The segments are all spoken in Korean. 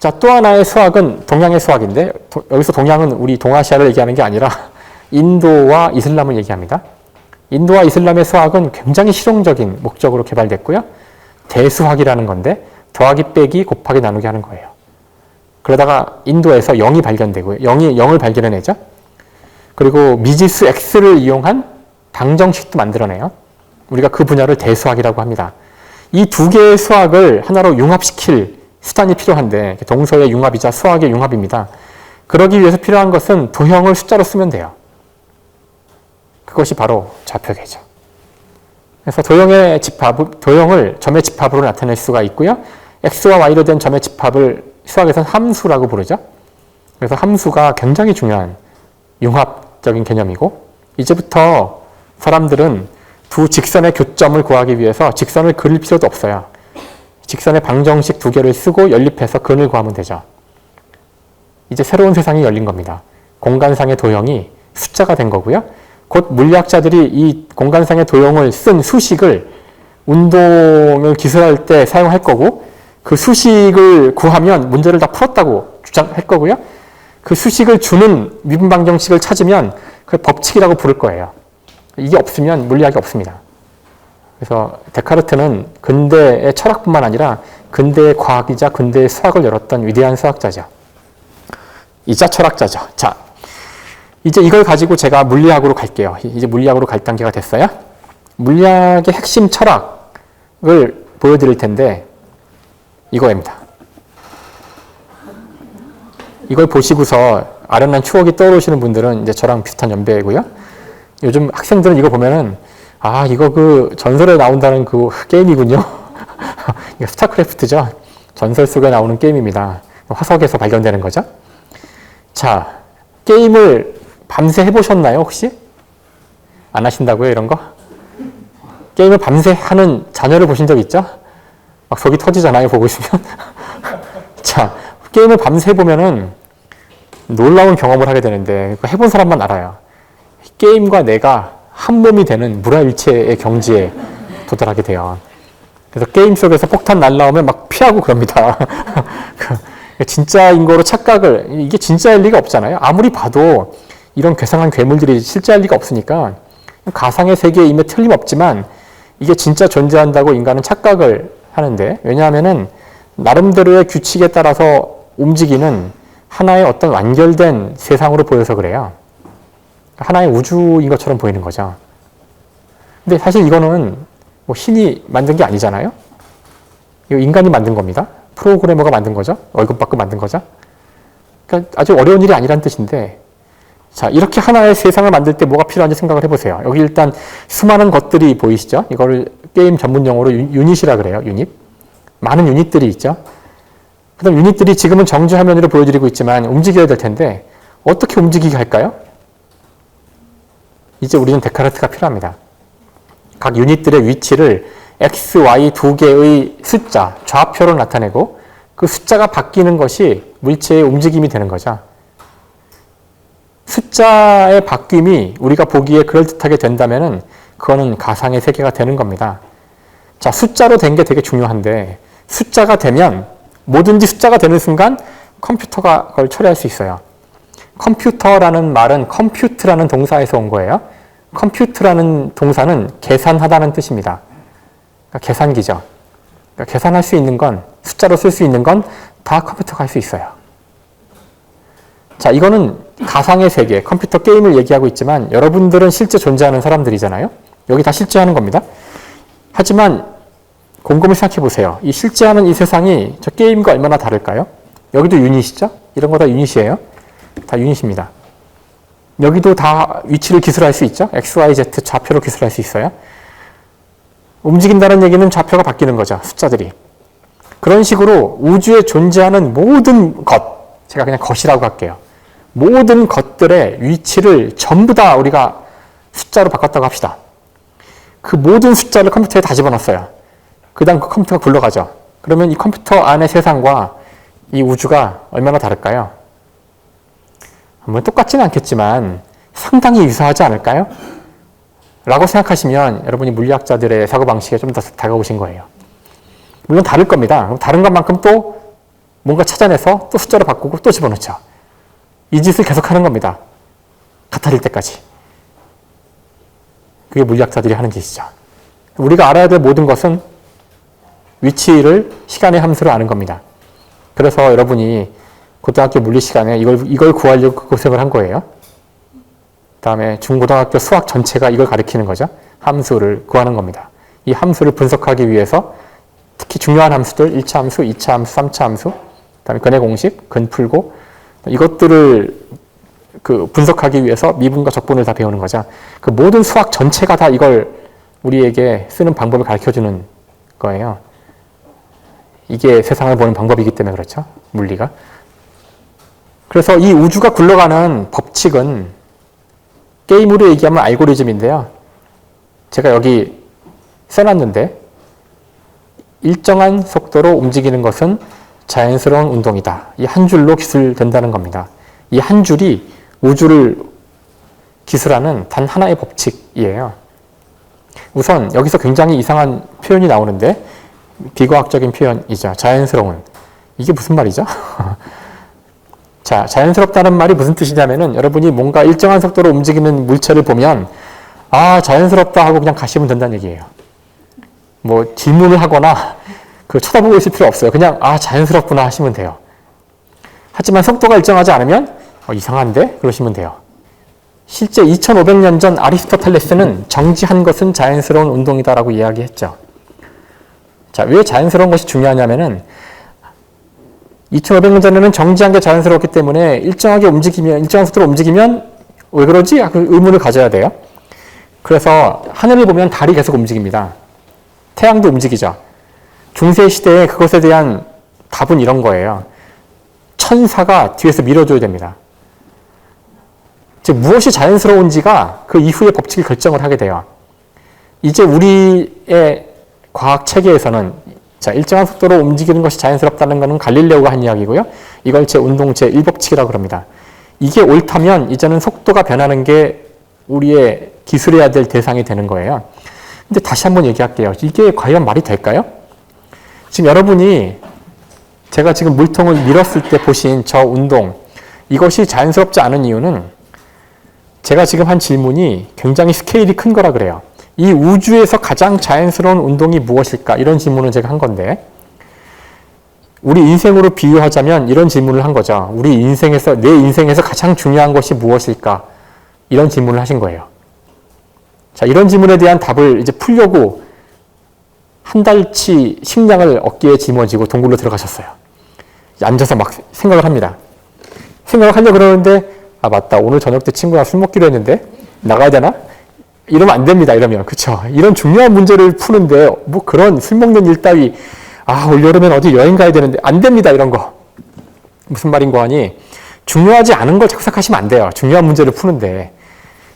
자, 또 하나의 수학은 동양의 수학인데, 여기서 동양은 우리 동아시아를 얘기하는 게 아니라 인도와 이슬람을 얘기합니다. 인도와 이슬람의 수학은 굉장히 실용적인 목적으로 개발됐고요. 대수학이라는 건데 더하기 빼기 곱하기 나누기 하는 거예요. 그러다가 인도에서 0이 발견되고요. 0을 발견해내죠. 그리고 미지수 X를 이용한 방정식도 만들어내요. 우리가 그 분야를 대수학이라고 합니다. 이 두 개의 수학을 하나로 융합시킬 수단이 필요한데 동서의 융합이자 수학의 융합입니다. 그러기 위해서 필요한 것은 도형을 숫자로 쓰면 돼요. 그것이 바로 좌표계죠. 그래서 도형을 점의 집합으로 나타낼 수가 있고요. x와 y로 된 점의 집합을 수학에서는 함수라고 부르죠. 그래서 함수가 굉장히 중요한 융합적인 개념이고, 이제부터 사람들은 두 직선의 교점을 구하기 위해서 직선을 그릴 필요도 없어요. 직선의 방정식 두 개를 쓰고 연립해서 근을 구하면 되죠. 이제 새로운 세상이 열린 겁니다. 공간상의 도형이 숫자가 된 거고요. 곧 물리학자들이 이 공간상의 도형을 쓴 수식을 운동을 기술할 때 사용할 거고, 그 수식을 구하면 문제를 다 풀었다고 주장할 거고요. 그 수식을 주는 미분 방정식을 찾으면 그 법칙이라고 부를 거예요. 이게 없으면 물리학이 없습니다. 그래서 데카르트는 근대의 철학뿐만 아니라 근대의 과학이자 근대의 수학을 열었던 위대한 수학자죠. 이자 철학자죠. 자, 이제 이걸 가지고 제가 물리학으로 갈게요. 이제 물리학으로 갈 단계가 됐어요. 물리학의 핵심 철학을 보여드릴 텐데 이거입니다. 이걸 보시고서 아련한 추억이 떠오르시는 분들은 이제 저랑 비슷한 연배고요. 요즘 학생들은 이거 보면은 이거 그 전설에 나온다는 그 게임이군요. 이거 스타크래프트죠. 전설 속에 나오는 게임입니다. 화석에서 발견되는 거죠. 자, 게임을 밤새 해보셨나요, 혹시? 안 하신다고요, 이런 거? 게임을 밤새 하는 자녀를 보신 적 있죠? 막 속이 터지잖아요, 보고 있으면. 자, 게임을 밤새 해보면은 놀라운 경험을 하게 되는데, 해본 사람만 알아요. 게임과 내가 한 몸이 되는 무라일체의 경지에 도달하게 돼요. 그래서 게임 속에서 폭탄 날라오면 막 피하고 그럽니다. 진짜인 거로 착각을, 이게 진짜일 리가 없잖아요. 아무리 봐도 이런 괴상한 괴물들이 실제할 리가 없으니까 가상의 세계에 임에 틀림없지만 이게 진짜 존재한다고 인간은 착각을 하는데, 왜냐하면은 나름대로의 규칙에 따라서 움직이는 하나의 어떤 완결된 세상으로 보여서 그래요. 하나의 우주인 것처럼 보이는 거죠. 근데 사실 이거는 뭐 신이 만든 게 아니잖아요. 이거 인간이 만든 겁니다. 프로그래머가 만든 거죠. 월급 받고 만든 거죠. 그러니까 아주 어려운 일이 아니란 뜻인데, 자, 이렇게 하나의 세상을 만들 때 뭐가 필요한지 생각을 해보세요. 여기 일단 수많은 것들이 보이시죠? 이거를 게임 전문 용어로 유닛이라 그래요. 유닛. 많은 유닛들이 있죠. 그다음 유닛들이 지금은 정지 화면으로 보여드리고 있지만 움직여야 될 텐데 어떻게 움직이게 할까요? 이제 우리는 데카르트가 필요합니다. 각 유닛들의 위치를 x, y 두 개의 숫자, 좌표로 나타내고 그 숫자가 바뀌는 것이 물체의 움직임이 되는 거죠. 숫자의 바뀜이 우리가 보기에 그럴듯하게 된다면은 그거는 가상의 세계가 되는 겁니다. 자, 숫자로 된 게 되게 중요한데, 숫자가 되면 뭐든지 숫자가 되는 순간 컴퓨터가 그걸 처리할 수 있어요. 컴퓨터라는 말은 컴퓨트라는 동사에서 온 거예요. 컴퓨트라는 동사는 계산하다는 뜻입니다. 그러니까 계산기죠. 그러니까 계산할 수 있는 건, 숫자로 쓸 수 있는 건 다 컴퓨터가 할 수 있어요. 자, 이거는 가상의 세계, 컴퓨터 게임을 얘기하고 있지만 여러분들은 실제 존재하는 사람들이잖아요. 여기 다 실제하는 겁니다. 하지만 곰곰이 생각해 보세요. 이 실제하는 이 세상이 저 게임과 얼마나 다를까요? 여기도 유닛이죠? 이런 거 다 유닛이에요. 다 유닛입니다. 여기도 다 위치를 기술할 수 있죠? X, Y, Z 좌표로 기술할 수 있어요. 움직인다는 얘기는 좌표가 바뀌는 거죠. 숫자들이. 그런 식으로 우주에 존재하는 모든 것, 제가 그냥 것이라고 할게요. 모든 것들의 위치를 전부 다 우리가 숫자로 바꿨다고 합시다. 그 모든 숫자를 컴퓨터에 다 집어넣었어요. 그 다음 그 컴퓨터가 굴러가죠. 그러면 이 컴퓨터 안의 세상과 이 우주가 얼마나 다를까요? 뭐 똑같지는 않겠지만 상당히 유사하지 않을까요? 라고 생각하시면 여러분이 물리학자들의 사고방식에 좀 더 다가오신 거예요. 물론 다를 겁니다. 다른 것만큼 또 뭔가 찾아내서 또 숫자로 바꾸고 또 집어넣죠. 이 짓을 계속하는 겁니다. 같아질 때까지. 그게 물리학자들이 하는 짓이죠. 우리가 알아야 될 모든 것은 위치를 시간의 함수로 아는 겁니다. 그래서 여러분이 고등학교 물리 시간에 이걸 구하려고 그 고생을 한 거예요. 그다음에 중고등학교 수학 전체가 이걸 가리키는 거죠. 함수를 구하는 겁니다. 이 함수를 분석하기 위해서 특히 중요한 함수들 1차 함수, 2차 함수, 3차 함수, 그다음에 근의 공식, 근 풀고 이것들을 분석하기 위해서 미분과 적분을 다 배우는 거죠. 그 모든 수학 전체가 다 이걸 우리에게 쓰는 방법을 가르쳐주는 거예요. 이게 세상을 보는 방법이기 때문에 그렇죠. 물리가. 그래서 이 우주가 굴러가는 법칙은 게임으로 얘기하면 알고리즘인데요. 제가 여기 써놨는데 일정한 속도로 움직이는 것은 자연스러운 운동이다. 이 한 줄로 기술된다는 겁니다. 이 한 줄이 우주를 기술하는 단 하나의 법칙이에요. 우선 여기서 굉장히 이상한 표현이 나오는데 비과학적인 표현이죠. 자연스러운. 이게 무슨 말이죠? 자, 자연스럽다는 말이 무슨 뜻이냐면은 여러분이 뭔가 일정한 속도로 움직이는 물체를 보면 아, 자연스럽다 하고 그냥 가시면 된다는 얘기예요. 뭐 질문을 하거나 쳐다보고 있을 필요 없어요. 그냥 아, 자연스럽구나 하시면 돼요. 하지만 속도가 일정하지 않으면 이상한데? 그러시면 돼요. 실제 2500년 전 아리스토텔레스는 정지한 것은 자연스러운 운동이다라고 이야기했죠. 자, 왜 자연스러운 것이 중요하냐면은 2500년 전에는 정지한 게 자연스러웠기 때문에 일정한 속도로 움직이면 왜 그러지? 그 의문을 가져야 돼요. 그래서 하늘을 보면 달이 계속 움직입니다. 태양도 움직이죠. 중세 시대에 그것에 대한 답은 이런 거예요. 천사가 뒤에서 밀어줘야 됩니다. 즉 무엇이 자연스러운지가 그 이후의 법칙을 결정을 하게 돼요. 이제 우리의 과학 체계에서는 자, 일정한 속도로 움직이는 것이 자연스럽다는 것은 갈릴레오가 한 이야기고요. 이걸 제 운동 제1법칙이라고 합니다. 이게 옳다면 이제는 속도가 변하는 게 우리의 기술해야 될 대상이 되는 거예요. 근데 다시 한번 얘기할게요. 이게 과연 말이 될까요? 지금 여러분이 제가 지금 물통을 밀었을 때 보신 저 운동, 이것이 자연스럽지 않은 이유는 제가 지금 한 질문이 굉장히 스케일이 큰 거라 그래요. 이 우주에서 가장 자연스러운 운동이 무엇일까? 이런 질문을 제가 한 건데 우리 인생으로 비유하자면 이런 질문을 한 거죠. 내 인생에서 가장 중요한 것이 무엇일까? 이런 질문을 하신 거예요. 자, 이런 질문에 대한 답을 이제 풀려고 한 달치 식량을 어깨에 짊어지고 동굴로 들어가셨어요. 앉아서 막 생각을 합니다. 생각을 하려고 그러는데 아, 맞다. 오늘 저녁 때 친구랑 술 먹기로 했는데 나가야 되나? 이러면 안 됩니다. 이러면. 그쵸? 이런 중요한 문제를 푸는데 뭐 그런 술 먹는 일 따위 아, 올여름엔 어디 여행 가야 되는데 안 됩니다. 이런 거. 무슨 말인고 하니 중요하지 않은 걸 자꾸 생각하시면 안 돼요. 중요한 문제를 푸는데.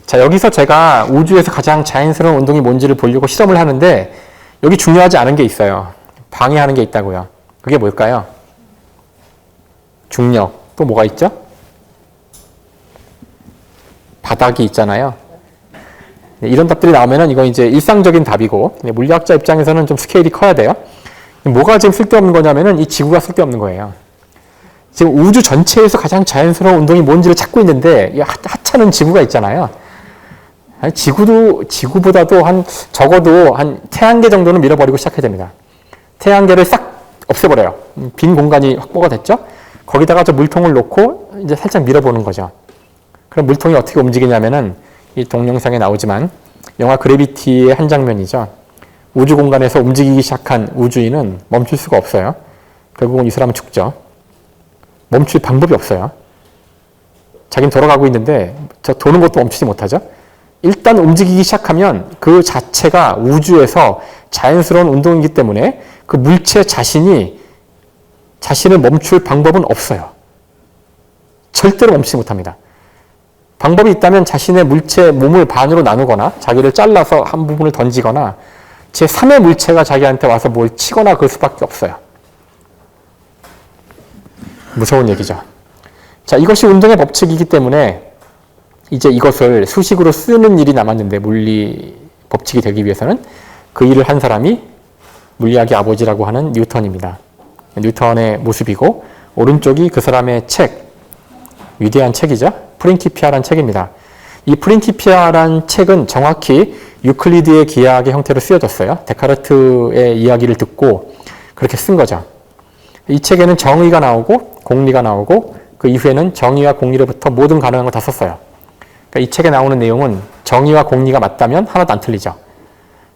자, 여기서 제가 우주에서 가장 자연스러운 운동이 뭔지를 보려고 실험을 하는데 여기 중요하지 않은 게 있어요. 방해하는 게 있다고요. 그게 뭘까요? 중력. 또 뭐가 있죠? 바닥이 있잖아요. 이런 답들이 나오면은 이건 이제 일상적인 답이고 물리학자 입장에서는 좀 스케일이 커야 돼요. 뭐가 지금 쓸데없는 거냐면은 이 지구가 쓸데없는 거예요. 지금 우주 전체에서 가장 자연스러운 운동이 뭔지를 찾고 있는데 이 하찮은 지구가 있잖아요. 지구보다도 적어도 한 태양계 정도는 밀어버리고 시작해야 됩니다. 태양계를 싹 없애버려요. 빈 공간이 확보가 됐죠? 거기다가 저 물통을 놓고 이제 살짝 밀어보는 거죠. 그럼 물통이 어떻게 움직이냐면은 이 동영상에 나오지만 영화 그래비티의 한 장면이죠. 우주 공간에서 움직이기 시작한 우주인은 멈출 수가 없어요. 결국은 이 사람은 죽죠. 멈출 방법이 없어요. 자기는 돌아가고 있는데 저 도는 것도 멈추지 못하죠. 일단 움직이기 시작하면 그 자체가 우주에서 자연스러운 운동이기 때문에 그 물체 자신을 멈출 방법은 없어요. 절대로 멈추지 못합니다. 방법이 있다면 자신의 물체 몸을 반으로 나누거나 자기를 잘라서 한 부분을 던지거나 제3의 물체가 자기한테 와서 뭘 치거나 그럴 수밖에 없어요. 무서운 얘기죠. 자, 이것이 운동의 법칙이기 때문에 이제 이것을 수식으로 쓰는 일이 남았는데 물리 법칙이 되기 위해서는 그 일을 한 사람이 물리학의 아버지라고 하는 뉴턴입니다. 뉴턴의 모습이고 오른쪽이 그 사람의 책, 위대한 책이죠. 프린키피아라는 책입니다. 이 프린키피아라는 책은 정확히 유클리드의 기하학의 형태로 쓰여졌어요. 데카르트의 이야기를 듣고 그렇게 쓴 거죠. 이 책에는 정의가 나오고 공리가 나오고 그 이후에는 정의와 공리로부터 모든 가능한 걸 다 썼어요. 그러니까 이 책에 나오는 내용은 정의와 공리가 맞다면 하나도 안 틀리죠.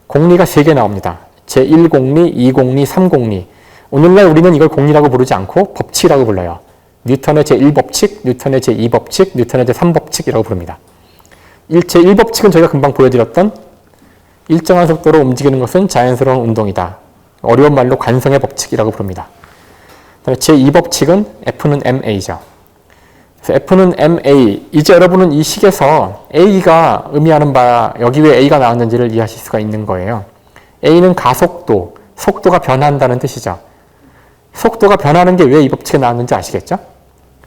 공리가 3개 나옵니다. 제1공리, 2공리, 3공리. 오늘날 우리는 이걸 공리라고 부르지 않고 법칙이라고 불러요. 뉴턴의 제1법칙, 뉴턴의 제2법칙, 뉴턴의 제3법칙이라고 부릅니다. 제1법칙은 저희가 금방 보여드렸던 일정한 속도로 움직이는 것은 자연스러운 운동이다. 어려운 말로 관성의 법칙이라고 부릅니다. 제2법칙은 F는 ma죠. 그래서 F는 ma. 이제 여러분은 이 식에서 a가 의미하는 바, 여기 왜 a가 나왔는지를 이해하실 수가 있는 거예요. a는 가속도, 속도가 변한다는 뜻이죠. 속도가 변하는 게 왜 이 법칙에 나왔는지 아시겠죠?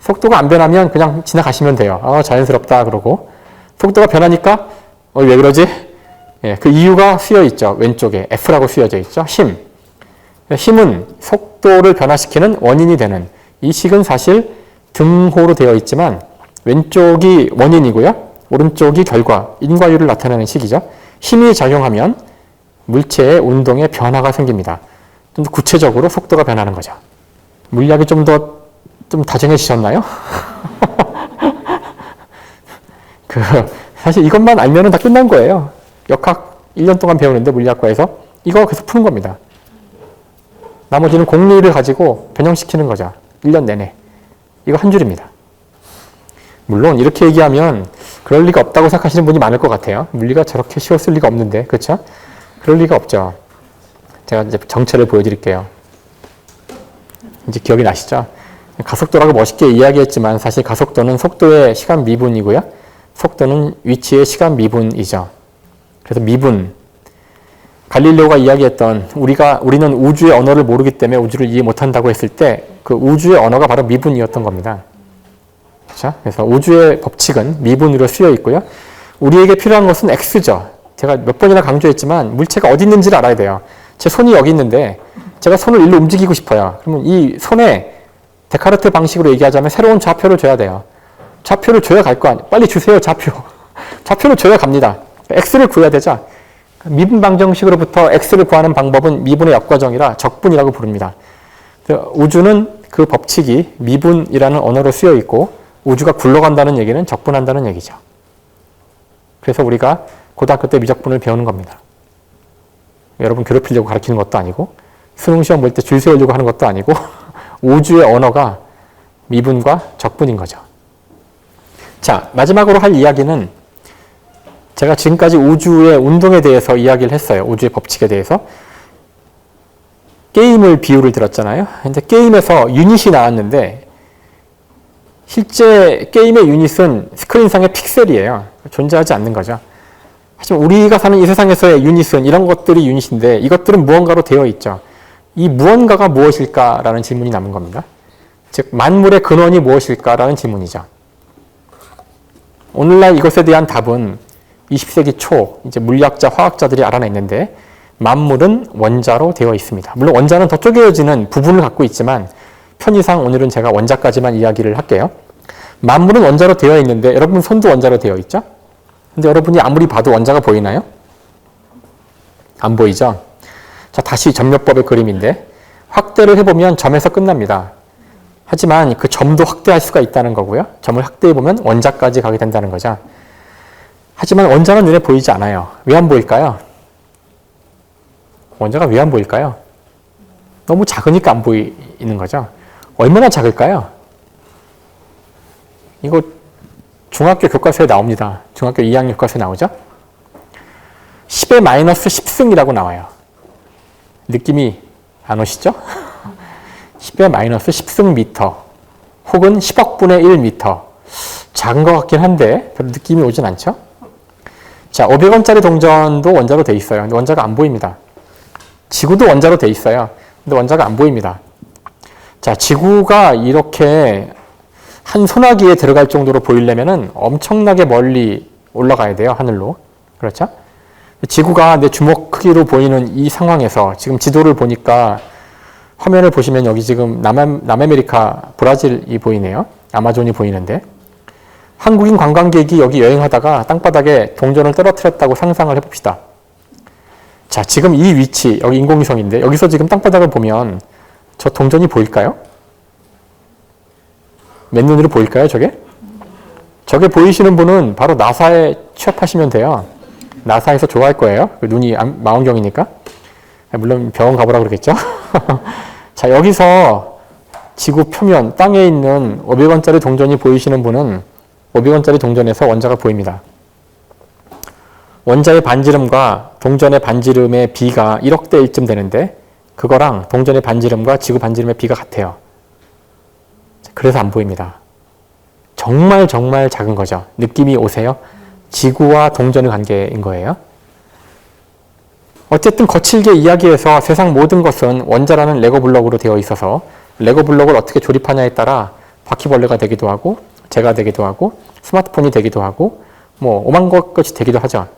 속도가 안 변하면 그냥 지나가시면 돼요. 자연스럽다 그러고. 속도가 변하니까 왜 그러지? 예, 그 이유가 쓰여 있죠. 왼쪽에 F라고 쓰여져 있죠. 힘. 힘은 속도를 변화시키는 원인이 되는, 이 식은 사실 등호로 되어 있지만 왼쪽이 원인이고요. 오른쪽이 결과, 인과율을 나타내는 식이죠. 힘이 작용하면 물체의 운동에 변화가 생깁니다. 좀 더 구체적으로 속도가 변하는 거죠. 물리학이 좀 다정해지셨나요? 사실 이것만 알면 다 끝난 거예요. 역학 1년 동안 배우는데 물리학과에서 이거 계속 푸는 겁니다. 나머지는 공리를 가지고 변형시키는 거죠. 1년 내내. 이거 한 줄입니다. 물론 이렇게 얘기하면 그럴 리가 없다고 생각하시는 분이 많을 것 같아요. 물리가 저렇게 쉬웠을 리가 없는데, 그렇죠? 그럴 리가 없죠. 제가 이제 정체를 보여드릴게요. 이제 기억이 나시죠? 가속도라고 멋있게 이야기했지만 사실 가속도는 속도의 시간 미분이고요. 속도는 위치의 시간 미분이죠. 그래서 미분. 갈릴레오가 이야기했던 우리는 우주의 언어를 모르기 때문에 우주를 이해 못한다고 했을 때 그 우주의 언어가 바로 미분이었던 겁니다. 그렇죠? 그래서 우주의 법칙은 미분으로 쓰여 있고요. 우리에게 필요한 것은 X죠. 제가 몇 번이나 강조했지만 물체가 어디 있는지를 알아야 돼요. 제 손이 여기 있는데 제가 손을 일로 움직이고 싶어요. 그러면 이 손에 데카르트 방식으로 얘기하자면 새로운 좌표를 줘야 돼요. 좌표를 줘야 갈 거 아니에요. 빨리 주세요, 좌표. 좌표를 줘야 갑니다. X를 구해야 되죠. 미분 방정식으로부터 X를 구하는 방법은 미분의 역과정이라 적분이라고 부릅니다. 우주는 그 법칙이 미분이라는 언어로 쓰여 있고 우주가 굴러간다는 얘기는 적분한다는 얘기죠. 그래서 우리가 고등학교 때 미적분을 배우는 겁니다. 여러분 괴롭히려고 가르치는 것도 아니고 수능 시험 볼 때 줄 세우려고 하는 것도 아니고 우주의 언어가 미분과 적분인 거죠. 자, 마지막으로 할 이야기는 제가 지금까지 우주의 운동에 대해서 이야기를 했어요. 우주의 법칙에 대해서. 게임을 비유를 들었잖아요. 근데 게임에서 유닛이 나왔는데 실제 게임의 유닛은 스크린상의 픽셀이에요. 존재하지 않는 거죠. 하지만 우리가 사는 이 세상에서의 유닛은 이런 것들이 유닛인데 이것들은 무언가로 되어 있죠. 이 무언가가 무엇일까라는 질문이 남은 겁니다. 즉 만물의 근원이 무엇일까라는 질문이죠. 오늘날 이것에 대한 답은 20세기 초 이제 물리학자, 화학자들이 알아냈는데 만물은 원자로 되어 있습니다. 물론 원자는 더 쪼개어지는 부분을 갖고 있지만 편의상 오늘은 제가 원자까지만 이야기를 할게요. 만물은 원자로 되어 있는데 여러분 손도 원자로 되어 있죠? 근데 여러분이 아무리 봐도 원자가 보이나요? 안 보이죠? 자, 다시 점묘법의 그림인데 확대를 해보면 점에서 끝납니다. 하지만 그 점도 확대할 수가 있다는 거고요. 점을 확대해보면 원자까지 가게 된다는 거죠. 하지만 원자는 눈에 보이지 않아요. 왜 안 보일까요? 원자가 왜 안 보일까요? 너무 작으니까 안 보이는 거죠. 얼마나 작을까요? 이거 중학교 교과서에 나옵니다. 중학교 2학년 교과서에 나오죠? 10의 마이너스 10승이라고 나와요. 느낌이 안 오시죠? 10의 마이너스 10승 미터 혹은 10억 분의 1 미터. 작은 것 같긴 한데 별로 느낌이 오진 않죠? 자, 500원짜리 동전도 원자로 돼 있어요. 근데 원자가 안 보입니다. 지구도 원자로 돼 있어요. 근데 원자가 안 보입니다. 자, 지구가 이렇게 한 소나기에 들어갈 정도로 보이려면은 엄청나게 멀리 올라가야 돼요. 하늘로. 그렇죠? 지구가 내 주먹 크기로 보이는 이 상황에서 지금 지도를 보니까 화면을 보시면 여기 지금 남아메리카 브라질이 보이네요. 아마존이 보이는데 한국인 관광객이 여기 여행하다가 땅바닥에 동전을 떨어뜨렸다고 상상을 해봅시다. 자, 지금 이 위치, 여기 인공위성인데 여기서 지금 땅바닥을 보면 저 동전이 보일까요? 맨눈으로 보일까요, 저게? 저게 보이시는 분은 바로 나사에 취업하시면 돼요. 나사에서 좋아할 거예요. 눈이 망원경이니까. 물론 병원 가보라 그러겠죠. 자, 여기서 지구 표면, 땅에 있는 500원짜리 동전이 보이시는 분은 500원짜리 동전에서 원자가 보입니다. 원자의 반지름과 동전의 반지름의 비가 1억 대 1쯤 되는데 그거랑 동전의 반지름과 지구 반지름의 비가 같아요. 그래서 안 보입니다. 정말 정말 작은 거죠. 느낌이 오세요? 지구와 동전의 관계인 거예요. 어쨌든 거칠게 이야기해서 세상 모든 것은 원자라는 레고 블록으로 되어 있어서 레고 블록을 어떻게 조립하냐에 따라 바퀴벌레가 되기도 하고 재가 되기도 하고 스마트폰이 되기도 하고 뭐 오만 것이 되기도 하죠.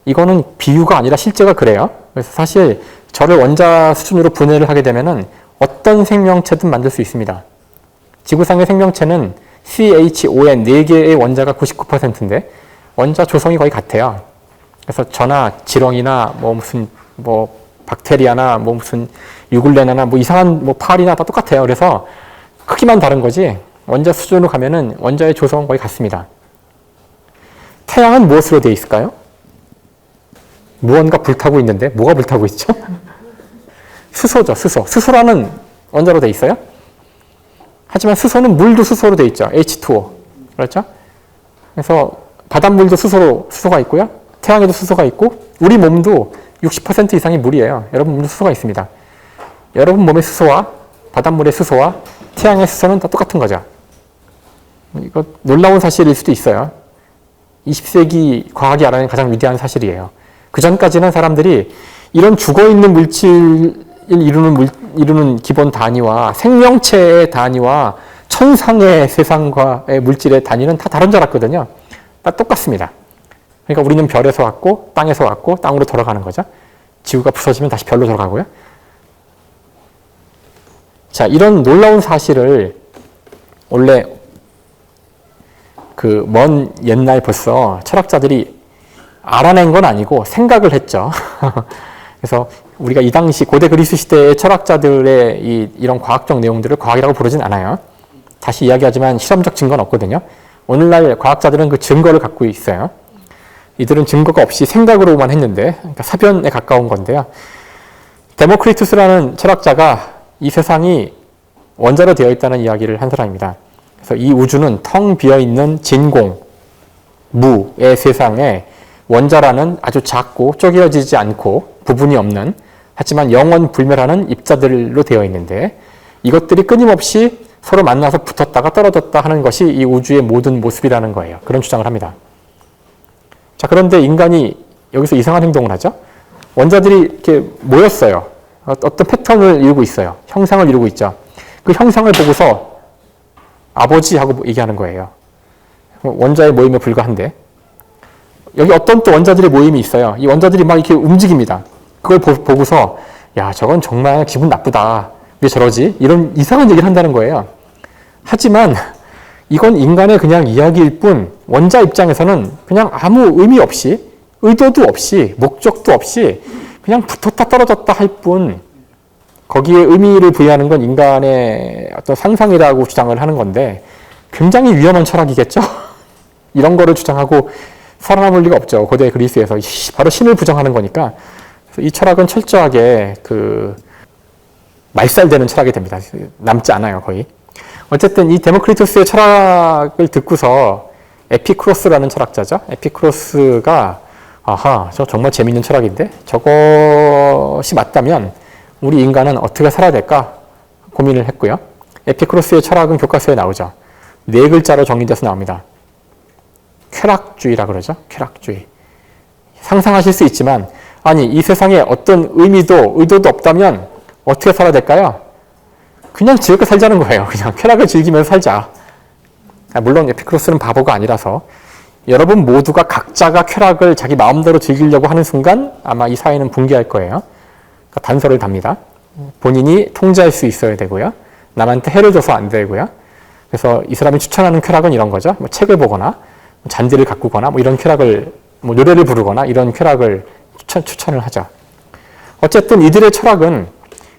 이거는 비유가 아니라 실제가 그래요. 그래서 사실 저를 원자 수준으로 분해를 하게 되면은 어떤 생명체든 만들 수 있습니다. 지구상의 생명체는 CHON 4개의 원자가 99%인데 원자 조성이 거의 같아요. 그래서 저나 지렁이나 무슨 박테리아나 무슨 유글레나나 이상한 파리나 다 똑같아요. 그래서 크기만 다른 거지 원자 수준으로 가면은 원자의 조성은 거의 같습니다. 태양은 무엇으로 되어 있을까요? 무언가 불타고 있는데 뭐가 불타고 있죠? 수소죠, 수소. 수소라는 원자로 되어 있어요. 하지만 수소는 물도 수소로 되어 있죠. H2O. 그렇죠? 그래서 바닷물도 수소가 있고요. 태양에도 수소가 있고 우리 몸도 60% 이상이 물이에요. 여러분 몸도 수소가 있습니다. 여러분 몸의 수소와 바닷물의 수소와 태양의 수소는 다 똑같은 거죠. 이거 놀라운 사실일 수도 있어요. 20세기 과학이 알아낸 가장 위대한 사실이에요. 그 전까지는 사람들이 이런 죽어있는 물질을 이루는 기본 단위와 생명체의 단위와 천상의 세상과의 물질의 단위는 다 다른 줄 알았거든요. 다 똑같습니다. 그러니까 우리는 별에서 왔고 땅에서 왔고 땅으로 돌아가는 거죠. 지구가 부서지면 다시 별로 돌아가고요. 자, 이런 놀라운 사실을 원래 그 먼 옛날 벌써 철학자들이 알아낸 건 아니고 생각을 했죠. 그래서 우리가 이 당시 고대 그리스 시대의 철학자들의 이런 과학적 내용들을 과학이라고 부르진 않아요. 다시 이야기하지만 실험적 증거는 없거든요. 오늘날 과학자들은 그 증거를 갖고 있어요. 이들은 증거가 없이 생각으로만 했는데, 그러니까 사변에 가까운 건데요. 데모크리투스라는 철학자가 이 세상이 원자로 되어 있다는 이야기를 한 사람입니다. 그래서 이 우주는 텅 비어있는 진공, 무의 세상에 원자라는 아주 작고 쪼개어지지 않고 부분이 없는 하지만 영원 불멸하는 입자들로 되어 있는데 이것들이 끊임없이 서로 만나서 붙었다가 떨어졌다 하는 것이 이 우주의 모든 모습이라는 거예요. 그런 주장을 합니다. 자, 그런데 인간이 여기서 이상한 행동을 하죠. 원자들이 이렇게 모였어요. 어떤 패턴을 이루고 있어요. 형상을 이루고 있죠. 그 형상을 보고서 아버지 하고 얘기하는 거예요. 원자의 모임에 불과한데 여기 어떤 또 원자들의 모임이 있어요. 이 원자들이 막 이렇게 움직입니다. 그걸 보고서 야, 저건 정말 기분 나쁘다. 왜 저러지? 이런 이상한 얘기를 한다는 거예요. 하지만 이건 인간의 그냥 이야기일 뿐 원자 입장에서는 그냥 아무 의미 없이 의도도 없이 목적도 없이 그냥 붙었다 떨어졌다 할 뿐 거기에 의미를 부여하는 건 인간의 어떤 상상이라고 주장을 하는 건데 굉장히 위험한 철학이겠죠? 이런 거를 주장하고 살아남을 리가 없죠. 고대 그리스에서 바로 신을 부정하는 거니까 이 철학은 철저하게 말살되는 철학이 됩니다. 남지 않아요, 거의. 어쨌든 이 데모크리투스의 철학을 듣고서 에피쿠로스라는 철학자죠. 에피쿠로스가 아하, 저 정말 재밌는 철학인데 저것이 맞다면 우리 인간은 어떻게 살아야 될까 고민을 했고요. 에피쿠로스의 철학은 교과서에 나오죠. 4글자로 정리돼서 나옵니다. 쾌락주의라 그러죠. 쾌락주의. 상상하실 수 있지만 아니 이 세상에 어떤 의도도 없다면 어떻게 살아야 될까요? 그냥 즐겁게 살자는 거예요. 그냥 쾌락을 즐기면서 살자. 물론 에피쿠로스는 바보가 아니라서 여러분 모두가 각자가 쾌락을 자기 마음대로 즐기려고 하는 순간 아마 이 사회는 붕괴할 거예요. 그러니까 단서를 답니다. 본인이 통제할 수 있어야 되고요. 남한테 해를 줘서 안 되고요. 그래서 이 사람이 추천하는 쾌락은 이런 거죠. 뭐 책을 보거나 잔디를 가꾸거나 뭐 이런 쾌락을, 뭐 노래를 부르거나 이런 쾌락을 추천을 하죠. 어쨌든 이들의 철학은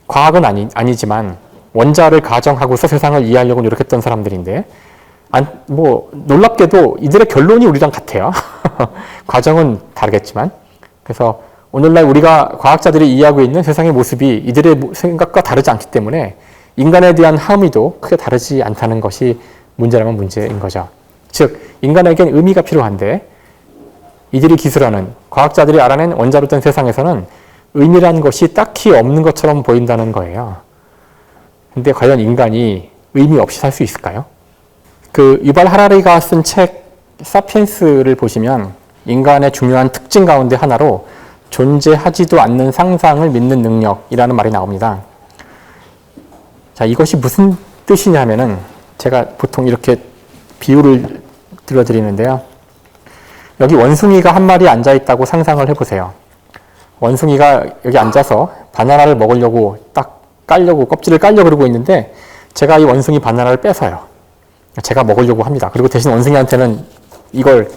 과학은 아니지만 원자를 가정하고서 세상을 이해하려고 노력했던 사람들인데, 뭐 놀랍게도 이들의 결론이 우리랑 같아요. 과정은 다르겠지만. 그래서 오늘날 우리가 과학자들이 이해하고 있는 세상의 모습이 이들의 생각과 다르지 않기 때문에 인간에 대한 함의도 크게 다르지 않다는 것이 문제라면 문제인 거죠. 즉 인간에겐 의미가 필요한데 이들이 기술하는, 과학자들이 알아낸 원자로 된 세상에서는 의미라는 것이 딱히 없는 것처럼 보인다는 거예요. 근데 과연 인간이 의미 없이 살 수 있을까요? 그 유발 하라리가 쓴 책 사피엔스를 보시면 인간의 중요한 특징 가운데 하나로 존재하지도 않는 상상을 믿는 능력이라는 말이 나옵니다. 자, 이것이 무슨 뜻이냐면은 제가 보통 이렇게 비유를 들려드리는데요. 여기 원숭이가 한 마리 앉아 있다고 상상을 해보세요. 원숭이가 여기 앉아서 바나나를 먹으려고 딱 껍질을 깔려고 그러고 있는데 제가 이 원숭이 바나나를 뺏어요. 제가 먹으려고 합니다. 그리고 대신 원숭이한테는 이걸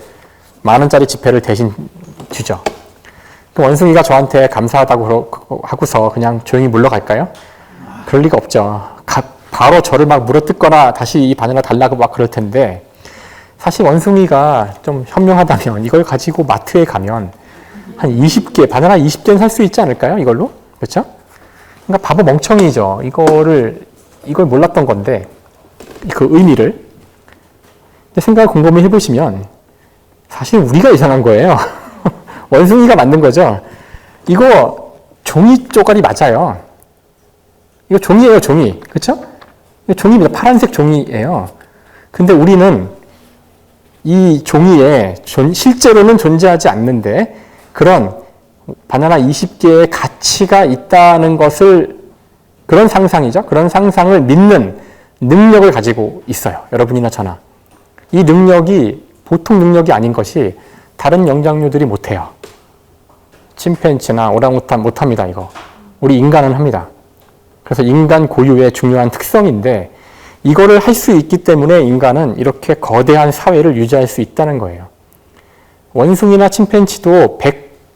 10,000원짜리 지폐를 대신 주죠. 원숭이가 저한테 감사하다고 하고서 그냥 조용히 물러갈까요? 그럴 리가 없죠. 바로 저를 막 물어뜯거나 다시 이 바나나 달라고 막 그럴 텐데, 사실 원숭이가 좀 현명하다면 이걸 가지고 마트에 가면 한 20개, 바나나 20개는 살 수 있지 않을까요? 이걸로? 그렇죠? 그러니까 바보 멍청이죠. 이걸 몰랐던 건데, 그 의미를. 생각을 곰곰이 해보시면 사실 우리가 이상한 거예요. 원숭이가 만든 거죠. 이거 종이 쪼가리 맞아요. 이거 종이에요, 종이. 그렇죠? 이거 종이입니다. 파란색 종이에요. 근데 우리는 이 종이에 실제로는 존재하지 않는데 그런 바나나 20개의 가치가 있다는 것을, 그런 상상이죠. 그런 상상을 믿는 능력을 가지고 있어요. 여러분이나 저나. 이 능력이 보통 능력이 아닌 것이 다른 영장류들이 못해요. 침팬지나 오랑우탄 못합니다, 이거. 우리 인간은 합니다. 그래서 인간 고유의 중요한 특성인데 이거를 할 수 있기 때문에 인간은 이렇게 거대한 사회를 유지할 수 있다는 거예요. 원숭이나 침팬지도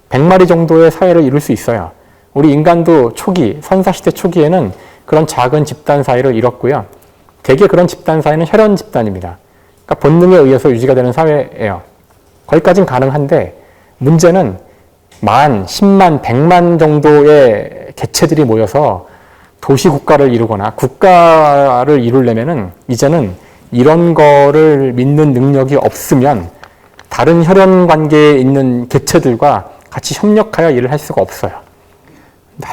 100마리 정도의 사회를 이룰 수 있어요. 우리 인간도 초기, 선사시대 초기에는 그런 작은 집단 사회를 이뤘고요. 대개 그런 집단 사회는 혈연 집단입니다. 그러니까 본능에 의해서 유지가 되는 사회예요. 거기까지는 가능한데 문제는 10만, 100만 정도의 개체들이 모여서 도시 국가를 이루거나 국가를 이루려면은 이제는 이런 거를 믿는 능력이 없으면 다른 혈연 관계에 있는 개체들과 같이 협력하여 일을 할 수가 없어요.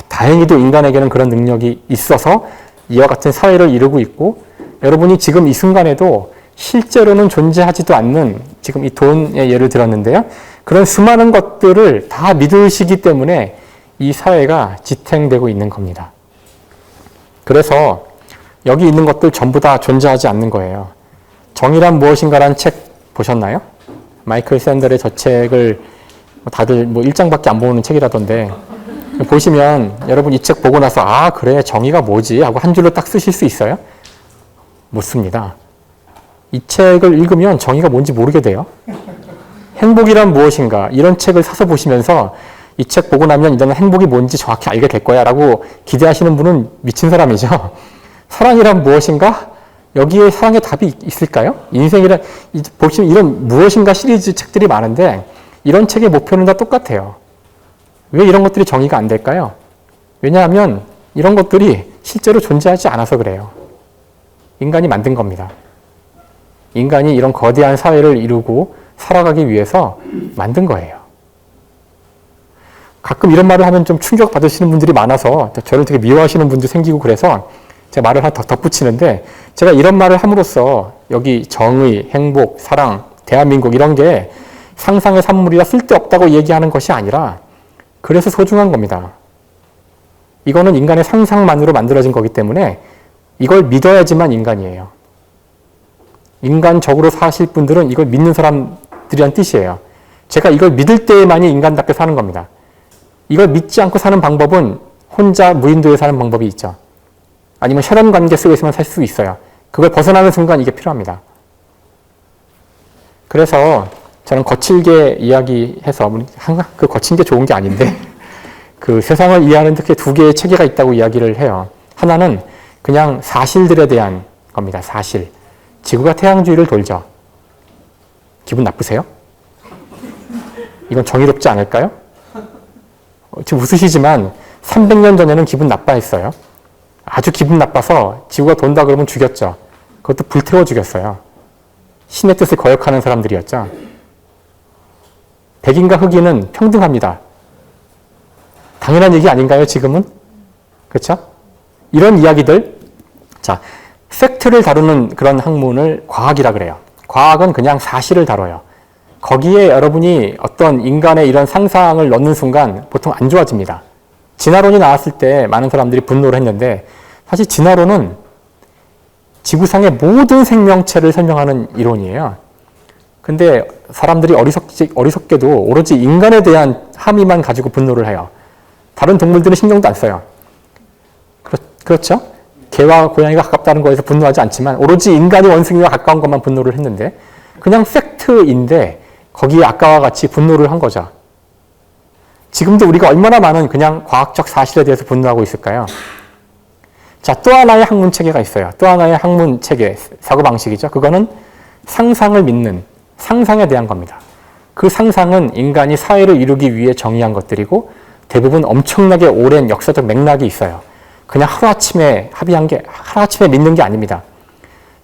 다행히도 인간에게는 그런 능력이 있어서 이와 같은 사회를 이루고 있고, 여러분이 지금 이 순간에도 실제로는 존재하지도 않는, 지금 이 돈의 예를 들었는데요. 그런 수많은 것들을 다 믿으시기 때문에 이 사회가 지탱되고 있는 겁니다. 그래서 여기 있는 것들 전부 다 존재하지 않는 거예요. 정의란 무엇인가라는 책 보셨나요? 마이클 샌델의 저 책을 다들 1장밖에 안 보는 책이라던데, 보시면 여러분 이 책 보고 나서 아 그래 정의가 뭐지 하고 한 줄로 딱 쓰실 수 있어요? 못 씁니다. 이 책을 읽으면 정의가 뭔지 모르게 돼요. 행복이란 무엇인가 이런 책을 사서 보시면서 이 책 보고 나면 이제는 행복이 뭔지 정확히 알게 될 거야 라고 기대하시는 분은 미친 사람이죠. 사랑이란 무엇인가? 여기에 사랑의 답이 있을까요? 인생이란, 보시면 이런 무엇인가 시리즈 책들이 많은데 이런 책의 목표는 다 똑같아요. 왜 이런 것들이 정의가 안 될까요? 왜냐하면 이런 것들이 실제로 존재하지 않아서 그래요. 인간이 만든 겁니다. 인간이 이런 거대한 사회를 이루고 살아가기 위해서 만든 거예요. 가끔 이런 말을 하면 좀 충격 받으시는 분들이 많아서 저를 되게 미워하시는 분도 생기고 그래서 제가 말을 하나 더 덧붙이는데, 제가 이런 말을 함으로써 여기 정의, 행복, 사랑, 대한민국 이런 게 상상의 산물이라 쓸데없다고 얘기하는 것이 아니라 그래서 소중한 겁니다. 이거는 인간의 상상만으로 만들어진 거기 때문에 이걸 믿어야지만 인간이에요. 인간적으로 사실 분들은 이걸 믿는 사람들이란 뜻이에요. 제가 이걸 믿을 때만이 인간답게 사는 겁니다. 이걸 믿지 않고 사는 방법은 혼자 무인도에 사는 방법이 있죠. 아니면 혈연 관계 속에서만 살 수 있어요. 그걸 벗어나는 순간 이게 필요합니다. 그래서 저는 거칠게 이야기해서, 항상 그 거친 게 좋은 게 아닌데, 그 세상을 이해하는 데 두 개의 체계가 있다고 이야기를 해요. 하나는 그냥 사실들에 대한 겁니다. 사실. 지구가 태양주위를 돌죠. 기분 나쁘세요? 이건 정의롭지 않을까요? 지금 웃으시지만 300년 전에는 기분 나빠했어요. 아주 기분 나빠서 지구가 돈다 그러면 죽였죠. 그것도 불태워 죽였어요. 신의 뜻을 거역하는 사람들이었죠. 백인과 흑인은 평등합니다. 당연한 얘기 아닌가요, 지금은? 그렇죠? 이런 이야기들, 자, 팩트를 다루는 그런 학문을 과학이라 그래요. 과학은 그냥 사실을 다뤄요. 거기에 여러분이 어떤 인간의 이런 상상을 넣는 순간 보통 안 좋아집니다. 진화론이 나왔을 때 많은 사람들이 분노를 했는데, 사실 진화론은 지구상의 모든 생명체를 설명하는 이론이에요. 근데 사람들이 어리석게도 오로지 인간에 대한 함의만 가지고 분노를 해요. 다른 동물들은 신경도 안 써요. 그렇죠? 개와 고양이가 가깝다는 거에서 분노하지 않지만 오로지 인간이 원숭이와 가까운 것만 분노를 했는데, 그냥 팩트인데 거기에 아까와 같이 분노를 한 거죠. 지금도 우리가 얼마나 많은 그냥 과학적 사실에 대해서 분노하고 있을까요? 자, 또 하나의 학문 체계가 있어요. 또 하나의 학문 체계, 사고방식이죠. 그거는 상상을 믿는, 상상에 대한 겁니다. 그 상상은 인간이 사회를 이루기 위해 정의한 것들이고 대부분 엄청나게 오랜 역사적 맥락이 있어요. 그냥 하루아침에 합의한 게, 하루아침에 믿는 게 아닙니다.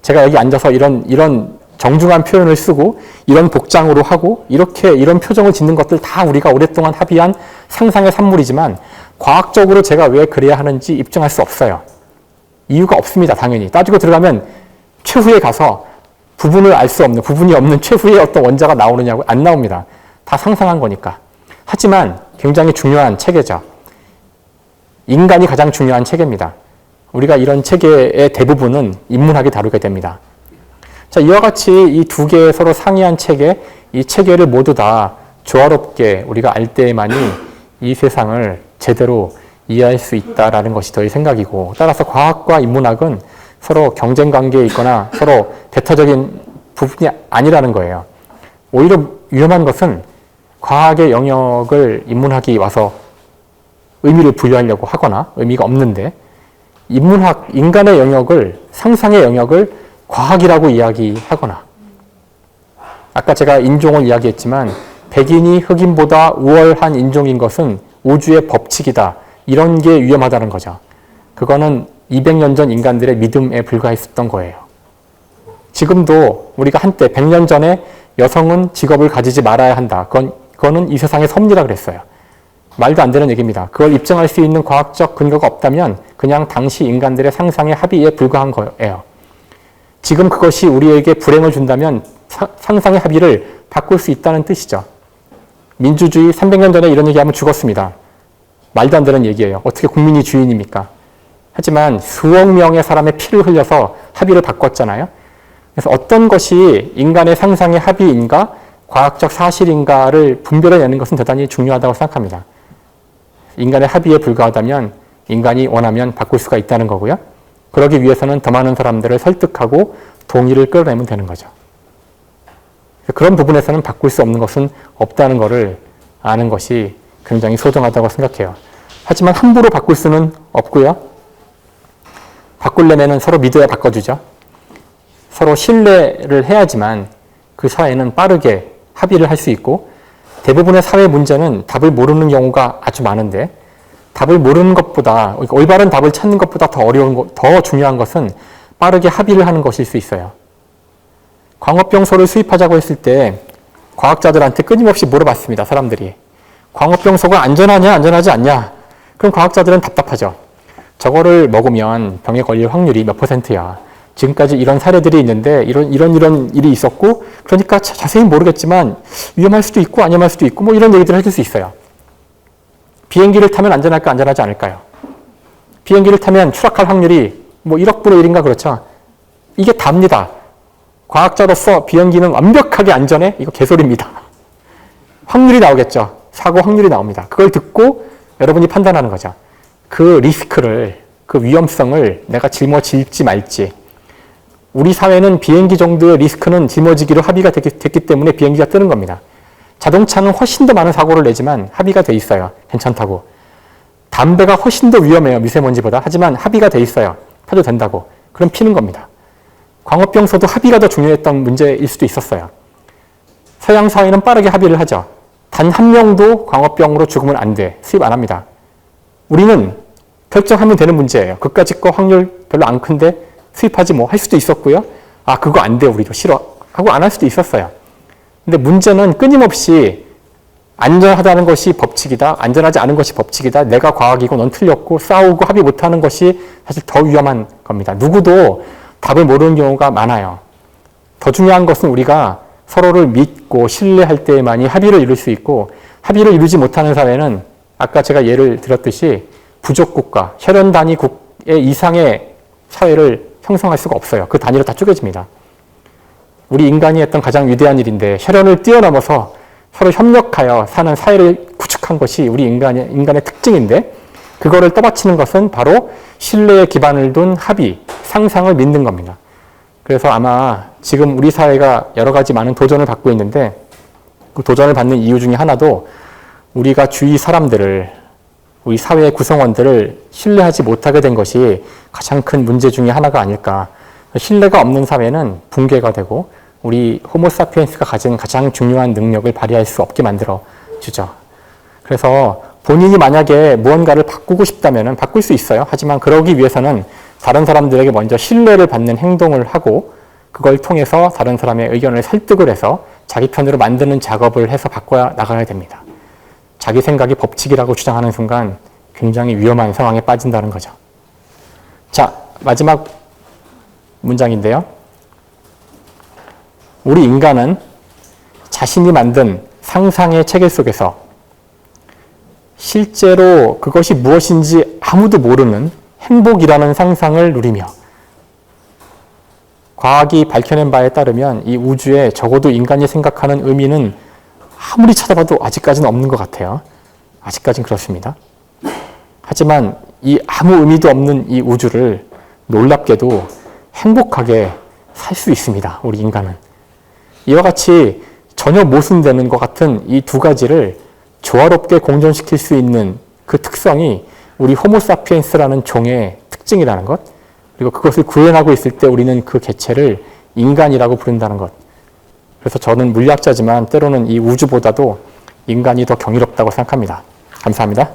제가 여기 앉아서 이런 정중한 표현을 쓰고 이런 복장으로 하고 이런 표정을 짓는 것들 다 우리가 오랫동안 합의한 상상의 산물이지만 과학적으로 제가 왜 그래야 하는지 입증할 수 없어요. 이유가 없습니다. 당연히. 따지고 들어가면 최후에 가서 부분이 없는 최후의 어떤 원자가 나오느냐고 안 나옵니다. 다 상상한 거니까. 하지만 굉장히 중요한 체계죠. 인간이 가장 중요한 체계입니다. 우리가 이런 체계의 대부분은 인문학이 다루게 됩니다. 자, 이와 같이 이 두 개의 서로 상이한 체계, 이 체계를 모두 다 조화롭게 우리가 알 때만이 이 세상을 제대로 이해할 수 있다라는 것이 저희 생각이고, 따라서 과학과 인문학은 서로 경쟁 관계에 있거나 서로 대타적인 부분이 아니라는 거예요. 오히려 위험한 것은 과학의 영역을 인문학이 와서 의미를 부여하려고 하거나 의미가 없는데, 인간의 영역을, 상상의 영역을 과학이라고 이야기하거나, 아까 제가 인종을 이야기했지만 백인이 흑인보다 우월한 인종인 것은 우주의 법칙이다. 이런 게 위험하다는 거죠. 그거는 200년 전 인간들의 믿음에 불과했었던 거예요. 지금도 우리가 한때 100년 전에 여성은 직업을 가지지 말아야 한다. 그거는 이 세상의 섭리라 그랬어요. 말도 안 되는 얘기입니다. 그걸 입증할 수 있는 과학적 근거가 없다면 그냥 당시 인간들의 상상의 합의에 불과한 거예요. 지금 그것이 우리에게 불행을 준다면 상상의 합의를 바꿀 수 있다는 뜻이죠. 민주주의 300년 전에 이런 얘기하면 죽었습니다. 말도 안 되는 얘기예요. 어떻게 국민이 주인입니까? 하지만 수억 명의 사람의 피를 흘려서 합의를 바꿨잖아요. 그래서 어떤 것이 인간의 상상의 합의인가, 과학적 사실인가를 분별해내는 것은 대단히 중요하다고 생각합니다. 인간의 합의에 불과하다면 인간이 원하면 바꿀 수가 있다는 거고요. 그러기 위해서는 더 많은 사람들을 설득하고 동의를 끌어내면 되는 거죠. 그런 부분에서는 바꿀 수 없는 것은 없다는 것을 아는 것이 굉장히 소중하다고 생각해요. 하지만 함부로 바꿀 수는 없고요. 바꾸려면 서로 믿어야 바꿔주죠. 서로 신뢰를 해야지만 그 사회는 빠르게 합의를 할 수 있고, 대부분의 사회 문제는 답을 모르는 경우가 아주 많은데, 답을 모르는 것보다, 올바른 답을 찾는 것보다 더 중요한 것은 빠르게 합의를 하는 것일 수 있어요. 광업병소를 수입하자고 했을 때 과학자들한테 끊임없이 물어봤습니다. 사람들이. 광업병소가 안전하냐, 안전하지 않냐? 그럼 과학자들은 답답하죠. 저거를 먹으면 병에 걸릴 확률이 몇 %야. 지금까지 이런 사례들이 있는데 이런 일이 있었고, 그러니까 자세히 모르겠지만 위험할 수도 있고 안위험할 수도 있고 이런 얘기들을 해줄 수 있어요. 비행기를 타면 안전할까, 안전하지 않을까요? 비행기를 타면 추락할 확률이 1억 분의 1인가 그렇죠? 이게 답니다. 과학자로서 비행기는 완벽하게 안전해? 이거 개소리입니다. 확률이 나오겠죠. 사고 확률이 나옵니다. 그걸 듣고 여러분이 판단하는 거죠. 그 리스크를, 그 위험성을 내가 짊어질지 말지. 우리 사회는 비행기 정도의 리스크는 짊어지기로 합의가 됐기 때문에 비행기가 뜨는 겁니다. 자동차는 훨씬 더 많은 사고를 내지만 합의가 돼 있어요. 괜찮다고. 담배가 훨씬 더 위험해요. 미세먼지보다. 하지만 합의가 돼 있어요. 펴도 된다고. 그럼 피는 겁니다. 광우병서도 합의가 더 중요했던 문제일 수도 있었어요. 서양 사회는 빠르게 합의를 하죠. 단 한 명도 광우병으로 죽으면 안 돼. 수입 안 합니다. 우리는 결정하면 되는 문제예요. 그까짓 거 확률 별로 안 큰데 수입하지 뭐 할 수도 있었고요. 아, 그거 안 돼. 우리도 싫어. 하고 안 할 수도 있었어요. 근데 문제는 끊임없이 안전하다는 것이 법칙이다. 안전하지 않은 것이 법칙이다. 내가 과학이고 넌 틀렸고 싸우고 합의 못하는 것이 사실 더 위험한 겁니다. 누구도 답을 모르는 경우가 많아요. 더 중요한 것은 우리가 서로를 믿고 신뢰할 때만이 합의를 이룰 수 있고 합의를 이루지 못하는 사회는 아까 제가 예를 들었듯이 부족국가, 혈연 단위국의 이상의 사회를 형성할 수가 없어요. 그 단위로 다 쪼개집니다. 우리 인간이 했던 가장 위대한 일인데 혈연을 뛰어넘어서 서로 협력하여 사는 사회를 구축한 것이 우리 인간의 특징인데 그거를 떠받치는 것은 바로 신뢰에 기반을 둔 합의, 상상을 믿는 겁니다. 그래서 아마 지금 우리 사회가 여러 가지 많은 도전을 받고 있는데 그 도전을 받는 이유 중에 하나도 우리가 주위 사람들을, 우리 사회의 구성원들을 신뢰하지 못하게 된 것이 가장 큰 문제 중에 하나가 아닐까. 신뢰가 없는 사회는 붕괴가 되고 우리 호모사피엔스가 가진 가장 중요한 능력을 발휘할 수 없게 만들어 주죠. 그래서 본인이 만약에 무언가를 바꾸고 싶다면 바꿀 수 있어요. 하지만 그러기 위해서는 다른 사람들에게 먼저 신뢰를 받는 행동을 하고 그걸 통해서 다른 사람의 의견을 설득을 해서 자기 편으로 만드는 작업을 해서 바꿔 나가야 됩니다. 자기 생각이 법칙이라고 주장하는 순간 굉장히 위험한 상황에 빠진다는 거죠. 자, 마지막 문장인데요. 우리 인간은 자신이 만든 상상의 체계 속에서 실제로 그것이 무엇인지 아무도 모르는 행복이라는 상상을 누리며 과학이 밝혀낸 바에 따르면 이 우주에 적어도 인간이 생각하는 의미는 아무리 찾아봐도 아직까지는 없는 것 같아요. 아직까지는 그렇습니다. 하지만 이 아무 의미도 없는 이 우주를 놀랍게도 행복하게 살 수 있습니다. 우리 인간은. 이와 같이 전혀 모순되는 것 같은 이 두 가지를 조화롭게 공존시킬 수 있는 그 특성이 우리 호모사피엔스라는 종의 특징이라는 것, 그리고 그것을 구현하고 있을 때 우리는 그 개체를 인간이라고 부른다는 것. 그래서 저는 물리학자지만 때로는 이 우주보다도 인간이 더 경이롭다고 생각합니다. 감사합니다.